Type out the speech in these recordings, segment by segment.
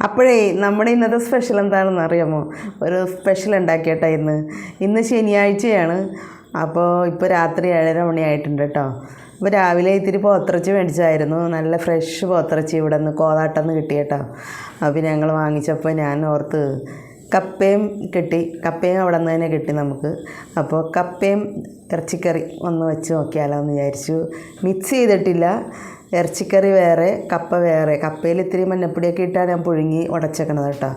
അപ്പോഴേ നമ്മുടെ ഇന്നത്തെ സ്പെഷ്യൽ എന്താണെന്ന് അറിയാമോ? ഒരു സ്പെഷ്യൽ ഉണ്ടാക്കിയേട്ടാ ഇന്ന് ശനിയാഴ്ചയാണ്. അപ്പോൾ ഇപ്പോൾ രാത്രി 7:30 മണിയായിട്ടുണ്ട് കേട്ടോ. അപ്പോൾ രാവിലെ ഇത്തിരി പോത്തിറച്ചി മേടിച്ചായിരുന്നു. നല്ല ഫ്രഷ് പോത്തിറച്ചി ഇവിടെ നിന്ന് കോതാട്ടം കിട്ടിയേട്ടോ. അപ്പോൾ ഞങ്ങൾ വാങ്ങിച്ചപ്പോൾ ഞാൻ ഓർത്ത് കപ്പയും കിട്ടി, കപ്പയും അവിടെ നിന്ന് തന്നെ കിട്ടി നമുക്ക്. അപ്പോൾ കപ്പയും ഇറച്ചിക്കറി ഒന്ന് വെച്ച് നോക്കിയാലോ എന്ന് വിചാരിച്ചു. മിക്സ് ചെയ്തിട്ടില്ല, ഇറച്ചിക്കറി വേറെ കപ്പ വേറെ. കപ്പയിൽ ഇത്തിരി മഞ്ഞപ്പൊടിയൊക്കെ ഇട്ടാണ് ഞാൻ പുഴുങ്ങി ഉടച്ചേക്കണത് കേട്ടോ.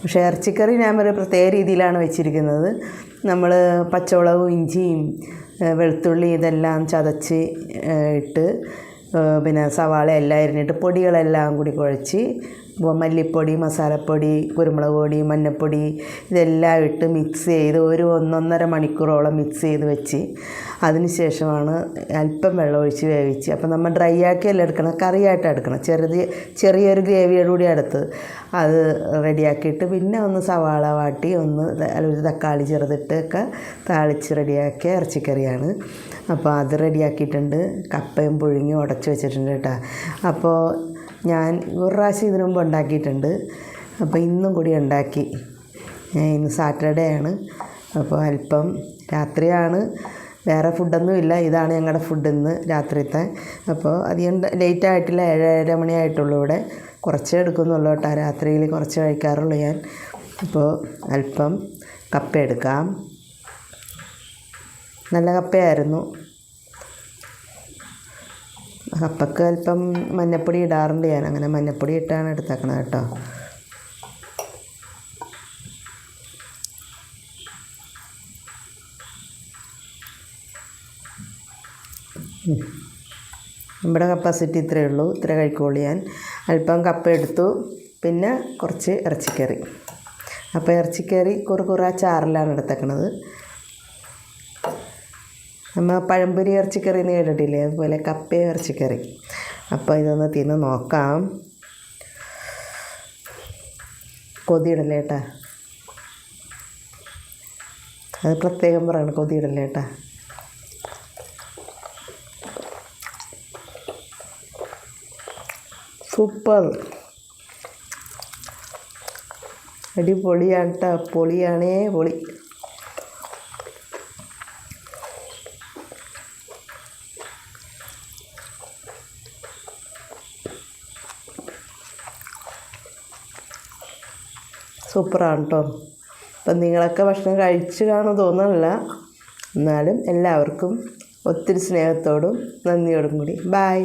പക്ഷേ ഇറച്ചിക്കറി ഞാൻ ഒരു പ്രത്യേക രീതിയിലാണ് വെച്ചിരിക്കുന്നത്. നമ്മൾ പച്ചമുളകും ഇഞ്ചിയും വെളുത്തുള്ളി ഇതെല്ലാം ചതച്ച് ഇട്ട് പിന്നെ സവാള എല്ലാം അരിഞ്ഞിട്ട് പൊടികളെല്ലാം കൂടി കുഴച്ച് മല്ലിപ്പൊടി, മസാലപ്പൊടി, കുരുമുളക് പൊടി, മഞ്ഞൾപ്പൊടി ഇതെല്ലാം ഇട്ട് മിക്സ് ചെയ്ത് ഒരു 1.5 മണിക്കൂറോളം മിക്സ് ചെയ്ത് വെച്ച് അതിന് ശേഷമാണ് അല്പം വെള്ളം ഒഴിച്ച് വേവിച്ച്. അപ്പോൾ നമ്മൾ ഡ്രൈ ആക്കിയല്ല എടുക്കണം, കറിയായിട്ട് എടുക്കണം. ചെറിയൊരു ഗ്രേവിയോട് കൂടി എടുത്ത് അത് റെഡിയാക്കിയിട്ട് പിന്നെ ഒന്ന് സവാള വാട്ടി ഒരു തക്കാളി ചെറുതിട്ടൊക്കെ താളിച്ച് റെഡിയാക്കിയ ഇറച്ചിക്കറിയാണ്. അപ്പോൾ അത് റെഡിയാക്കിയിട്ടുണ്ട്. കപ്പയും പുഴുങ്ങി ഉടച്ച് വെച്ചിട്ടുണ്ട് കേട്ടോ. അപ്പോൾ ഞാൻ ഒരു പ്രാവശ്യം ഇതിനു മുമ്പ് ഉണ്ടാക്കിയിട്ടുണ്ട്. അപ്പോൾ ഇന്നും കൂടി ഉണ്ടാക്കി. ഇന്ന് സാറ്റർഡേ ആണ്. അപ്പോൾ അല്പം രാത്രിയാണ്, വേറെ ഫുഡൊന്നുമില്ല. ഇതാണ് ഞങ്ങളുടെ ഫുഡ് ഇന്ന് രാത്രിത്തെ. അപ്പോൾ അധികം ലേറ്റായിട്ടില്ല, 7:30 മണിയായിട്ടുള്ളൂ. ഇവിടെ കുറച്ചേ എടുക്കുന്നുള്ളൂ കേട്ടോ. രാത്രിയിൽ കുറച്ച് കഴിക്കാറുള്ളൂ ഞാൻ. അപ്പോൾ അല്പം കപ്പ എടുക്കാം. നല്ല കപ്പയായിരുന്നു. കപ്പയ്ക്ക് അല്പം മഞ്ഞപ്പൊടി ഇടാറുണ്ട് ഞാൻ. അങ്ങനെ മഞ്ഞപ്പൊടി ഇട്ടാണ് എടുത്തേക്കണത് കേട്ടോ. നമ്മുടെ കപ്പാസിറ്റി ഇത്രയേ ഉള്ളൂ, ഇത്ര കഴിക്കുള്ളൂ ഞാൻ. അല്പം കപ്പ എടുത്തു, പിന്നെ കുറച്ച് ഇറച്ചിക്കറി. അപ്പോൾ ഇറച്ചിക്കറി കുറേ ചാറിലാണ് എടുത്തേക്കണത്. നമ്മൾ പഴംപൊരി ഇറച്ചിക്കറി എന്ന് കേട്ടിട്ടില്ലേ, അതുപോലെ കപ്പയും ഇറച്ചിക്കറി. അപ്പോൾ ഇതൊന്ന് തിന്ന് നോക്കാം. കൊതിയിടല്ലേ ഏട്ടാ, അത് പ്രത്യേകം പറയണം, കൊതിയിടല്ലേ ഏട്ടാ. സൂപ്പർ, അടിപൊളിയാണ് കേട്ടോ. പൊളിയാണേ പൊളി. സൂപ്പറാണ് കേട്ടോ. അപ്പം നിങ്ങളൊക്കെ ഭക്ഷണം കഴിച്ചു കാണുമെന്ന് തോന്നുന്നില്ല. എന്നാലും എല്ലാവർക്കും ഒത്തിരി സ്നേഹത്തോടും നന്ദിയോടും കൂടി ബായ്.